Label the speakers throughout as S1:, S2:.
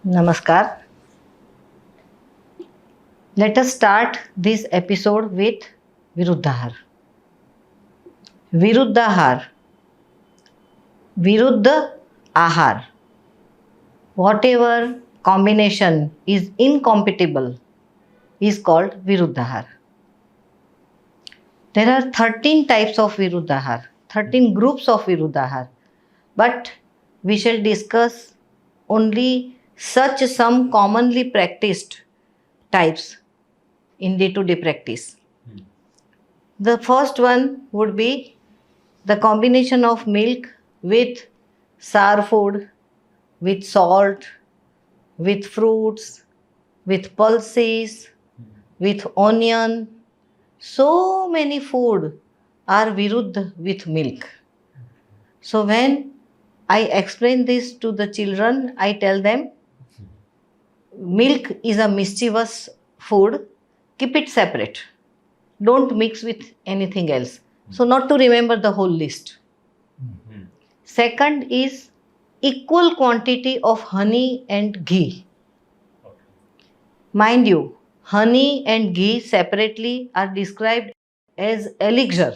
S1: Namaskar. Let us start this episode with Viruddha Aahar. Viruddha Aahar. Viruddha Aahar. Whatever combination is incompatible is called Viruddha Aahar. There are 13 types of Viruddha Aahar, 13 groups of Viruddha Aahar, but we shall discuss only such some commonly practiced types in day-to-day practice. The first one would be the combination of milk with sour food, with salt, with fruits, with pulses, with onion. So many food are viruddha with milk. So when I explain this to the children, I tell them milk is a mischievous food, keep it separate. Don't mix with anything else. So not to remember the whole list. Second is equal quantity of honey and ghee. Mind you, honey and ghee separately are described as elixir.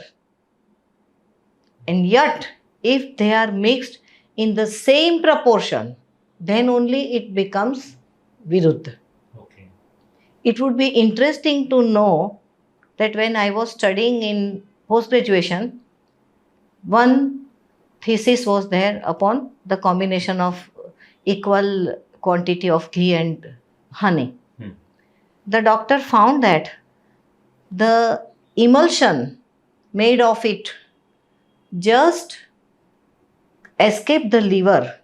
S1: And yet, if they are mixed in the same proportion, then only it becomes viruddha.
S2: Okay.
S1: It would be interesting to know that when I was studying in post-graduation, one thesis was there upon the combination of equal quantity of ghee and honey. The doctor found that the emulsion made of it just escaped the liver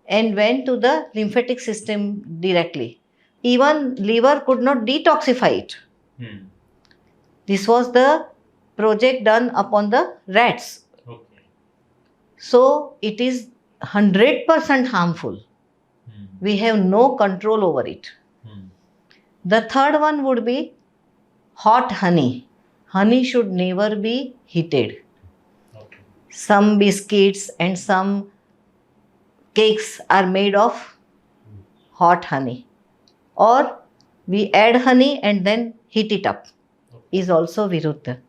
S1: and went to the lymphatic system directly. Even liver could not detoxify it. This was the project done upon the rats.
S2: Okay.
S1: So it is 100% harmful. We have no control over it. The third one would be hot honey. Honey should never be heated.
S2: Okay.
S1: Some biscuits and some cakes are made of hot honey. Or we add honey and then heat it up. Is also viruddha.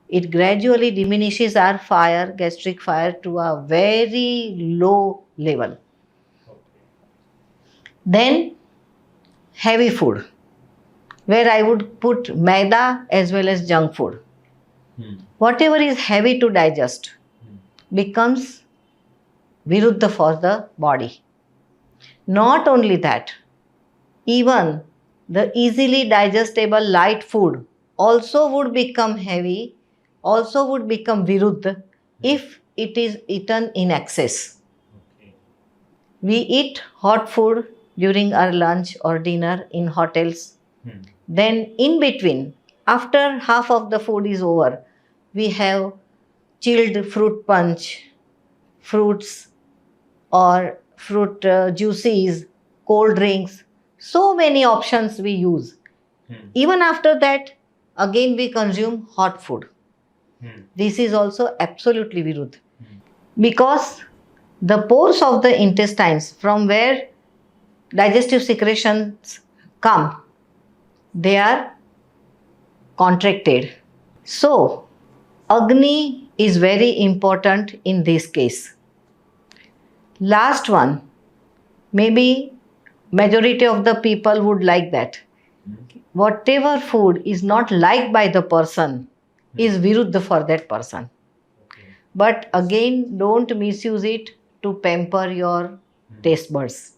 S1: It gradually diminishes our fire, gastric fire, to a very low level.
S2: Okay.
S1: Then heavy food, where I would put maida as well as junk food. Whatever is heavy to digest becomes viruddha for the body. Not only that, even the easily digestible light food also would become heavy, also would become viruddha if it is eaten in excess.
S2: Okay.
S1: We eat hot food during our lunch or dinner in hotels. Then in between, after half of the food is over, we have chilled fruit punch, fruits or fruit juices, cold drinks. So many options we use. Even after that, again we consume hot food. This is also absolutely viruddha. Because the pores of the intestines from where digestive secretions come, they are contracted. So, Agni is very important in this case. Last one, maybe majority of the people would like that. Whatever food is not liked by the person is viruddha for that person.
S2: Okay.
S1: But again, don't misuse it to pamper your taste buds.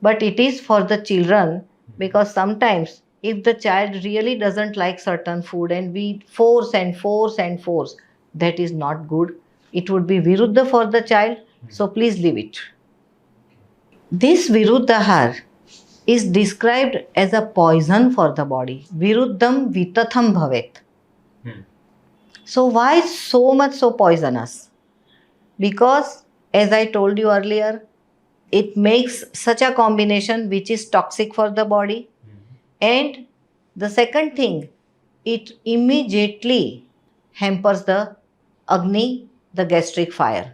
S1: But it is for the children, because sometimes if the child really doesn't like certain food and we force and force and force, that is not good. It would be viruddha for the child, so please leave it. This Viruddha Aahar is described as a poison for the body. Viruddham vitatham bhavet. So why so much so poisonous? Because as I told you earlier, it makes such a combination which is toxic for the body. And the second thing, it immediately hampers the Agni, the gastric fire.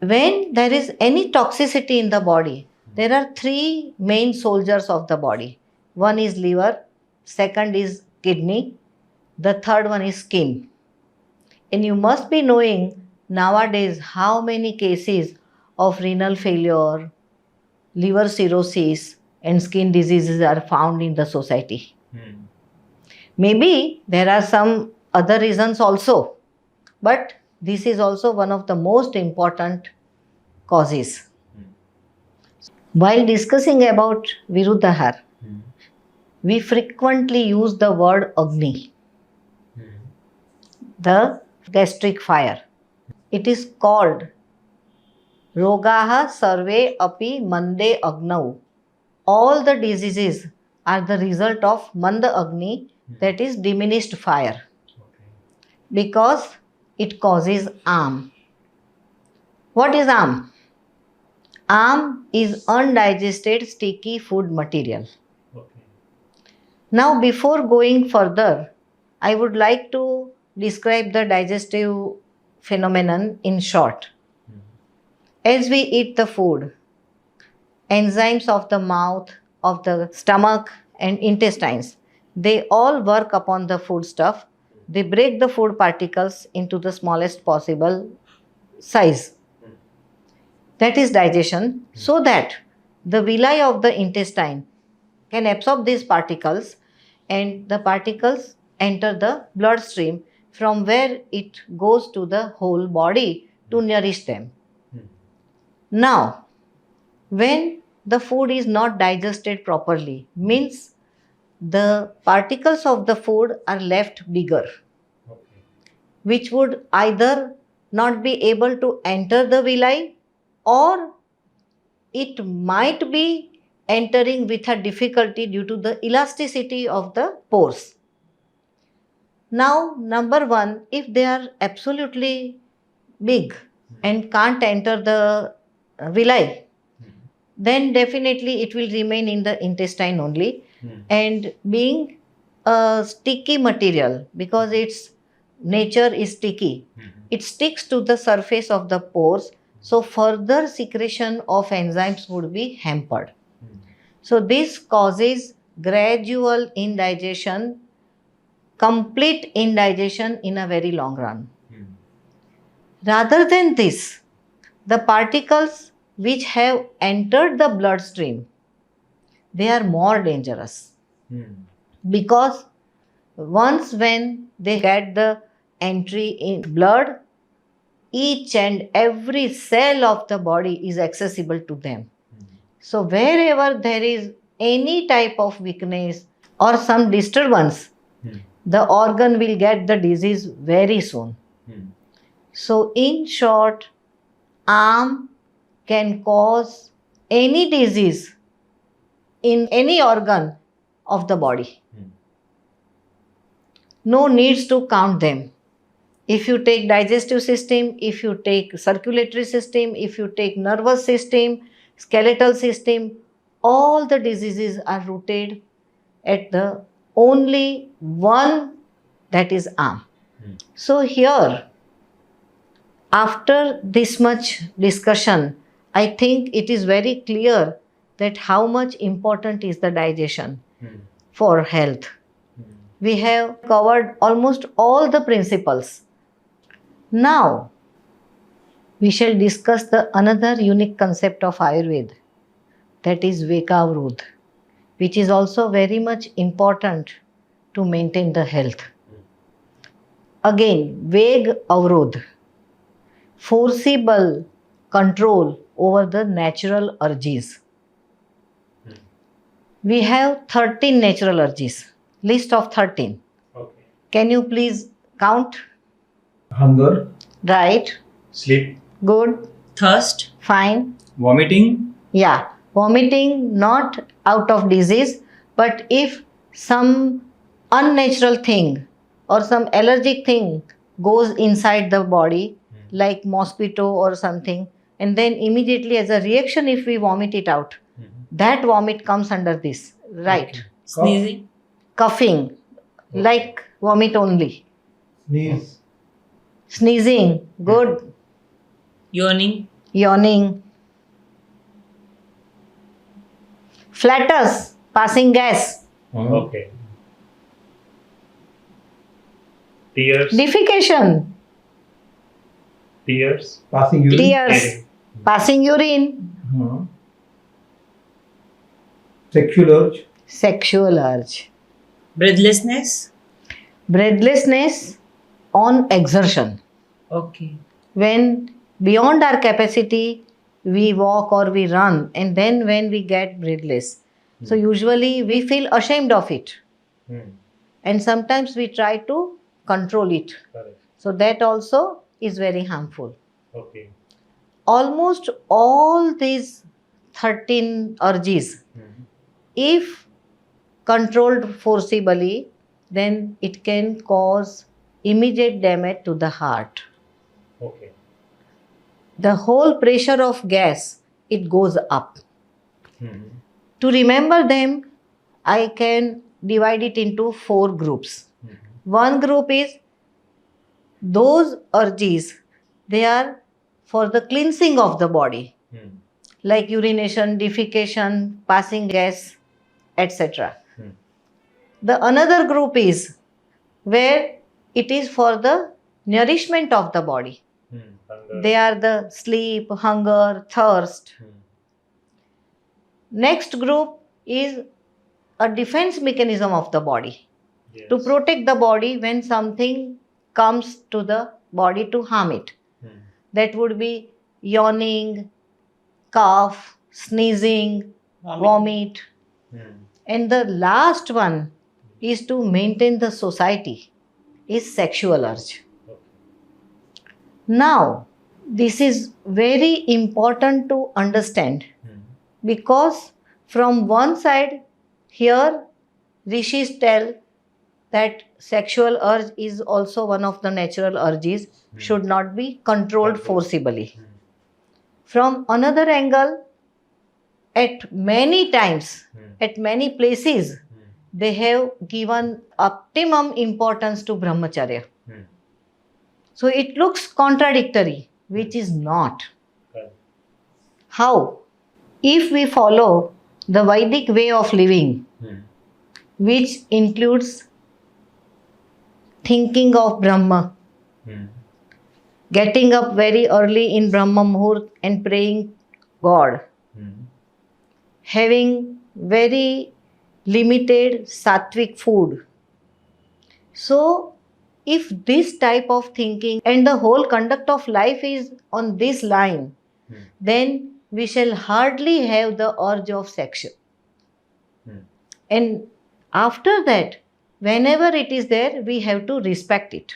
S1: when there is any toxicity in the body, there are three main soldiers of the body. One is liver, second is kidney, the third one is skin. And you must be knowing nowadays how many cases of renal failure, liver cirrhosis, and skin diseases are found in the society. Maybe there are some other reasons also, but this is also one of the most important causes. While discussing about Viruddha Aahar, we frequently use the word Agni, the gastric fire. It is called Rogaha Sarve Api Mande Agnau. All the diseases are the result of Manda Agni, that is diminished fire, because it causes arm. What is arm? Arm is undigested sticky food material. Now, before going further, I would like to describe the digestive phenomenon in short. As we eat the food, enzymes of the mouth, of the stomach and intestines, they all work upon the food stuff. They break the food particles into the smallest possible size. That is digestion, so that the villi of the intestine can absorb these particles, and the particles enter the bloodstream, from where it goes to the whole body to nourish them. Now, when the food is not digested properly, means the particles of the food are left bigger, which would either not be able to enter the villi, or it might be entering with a difficulty due to the elasticity of the pores. Now, number one, if they are absolutely big and can't enter the villi, then definitely it will remain in the intestine only. And being a sticky material, because its nature is sticky, it sticks to the surface of the pores, so further secretion of enzymes would be hampered. So this causes gradual indigestion, complete indigestion in a very long run. Rather than this, the particles which have entered the bloodstream, they are more dangerous. Because once when they get the entry in blood, each and every cell of the body is accessible to them. So wherever there is any type of weakness or some disturbance, the organ will get the disease very soon. So in short, arm can cause any disease in any organ of the body. No needs to count them. If you take digestive system, if you take circulatory system, if you take nervous system, skeletal system, all the diseases are rooted at the only one, that is arm. So here, after this much discussion, I think it is very clear that how much important is the digestion for health. We have covered almost all the principles. Now, we shall discuss the another unique concept of Ayurveda, that is Vekavrudh, which is also very much important to maintain the health. Again, Veg Avrudh, forcible control over the natural urges. We have 13 natural urges, list of 13.
S2: Okay.
S1: Can you please count?
S2: Hunger,
S1: Right,
S2: sleep,
S1: good,
S3: thirst,
S1: fine.
S2: vomiting,
S1: Yeah, vomiting not out of disease, but if some unnatural thing or some allergic thing goes inside the body, like mosquito or something, and then immediately as a reaction, if we vomit it out, that vomit comes under this, right?
S2: Okay.
S3: sneezing,
S1: Coughing, like vomit only.
S2: sneeze,
S1: Sneezing, good.
S3: yawning,
S1: yawning, flatters, passing gas,
S2: Okay. Tears.
S1: defecation,
S2: Tears.
S3: Passing urine.
S1: tears, passing urine,
S3: Sexual urge.
S1: sexual urge,
S4: Breathlessness.
S1: breathlessness on exertion.
S4: Okay.
S1: When beyond our capacity, we walk or we run, and then when we get breathless. So, usually we feel ashamed of it, and sometimes we try to control it.
S2: Correct.
S1: So, that also is very harmful.
S2: Okay.
S1: Almost all these 13 urges, if controlled forcibly, then it can cause immediate damage to the heart.
S2: Okay.
S1: The whole pressure of gas, it goes up. To remember them, I can divide it into 4 groups. One group is those urges, they are for the cleansing of the body, like urination, defecation, passing gas, etc. The another group is where it is for the nourishment of the body. They are the sleep, hunger, thirst. Next group is a defense mechanism of the body to protect the body when something comes to the body to harm it. That would be yawning, cough, sneezing, vomit. And the last one is to maintain the society, is sexual urge. Now, this is very important to understand because from one side, here rishis tell that sexual urge is also one of the natural urges, should not be controlled forcibly. From another angle, at many times, at many places, they have given optimum importance to brahmacharya. So it looks contradictory, which is not. How? If we follow the Vedic way of living, which includes thinking of Brahma, getting up very early in Brahma Muhurt and praying God, having very limited sattvic food. So, if this type of thinking and the whole conduct of life is on this line, then we shall hardly have the urge of sex. And after that, whenever it is there, we have to respect it.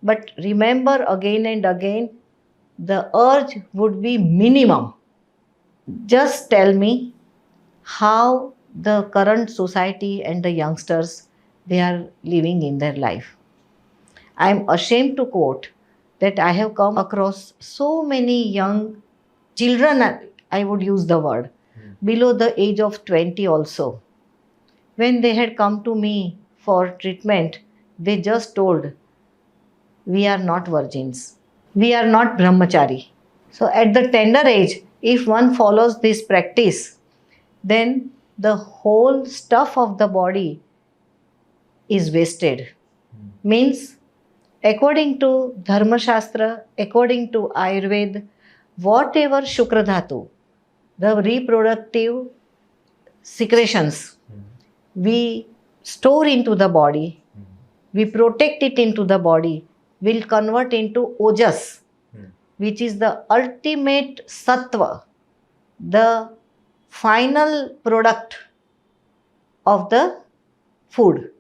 S1: But remember again and again, the urge would be minimum. Just tell me how the current society and the youngsters, they are living in their life. I am ashamed to quote that I have come across so many young children, I would use the word, below the age of 20 also. When they had come to me for treatment, they just told, we are not virgins. We are not brahmachari. So at the tender age, if one follows this practice, then the whole stuff of the body is wasted. Means, according to Dharma Shastra, according to Ayurveda, whatever Shukra Dhatu, the reproductive secretions, we store into the body, we protect it into the body, will convert into ojas, which is the ultimate sattva, the final product of the food.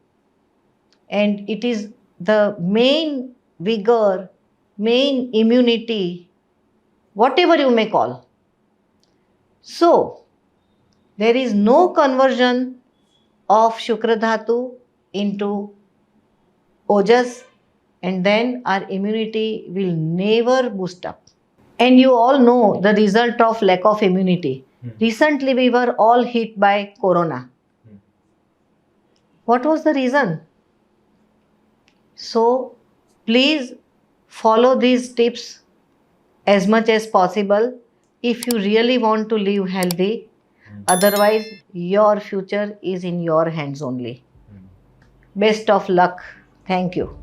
S1: And it is the main vigor, main immunity, whatever you may call. So, there is no conversion of Shukra Dhatu into ojas, and then our immunity will never boost up. And you all know the result of lack of immunity. Recently, we were all hit by corona. What was the reason? So, please follow these tips as much as possible if you really want to live healthy. Otherwise, your future is in your hands only. Best of luck. Thank you.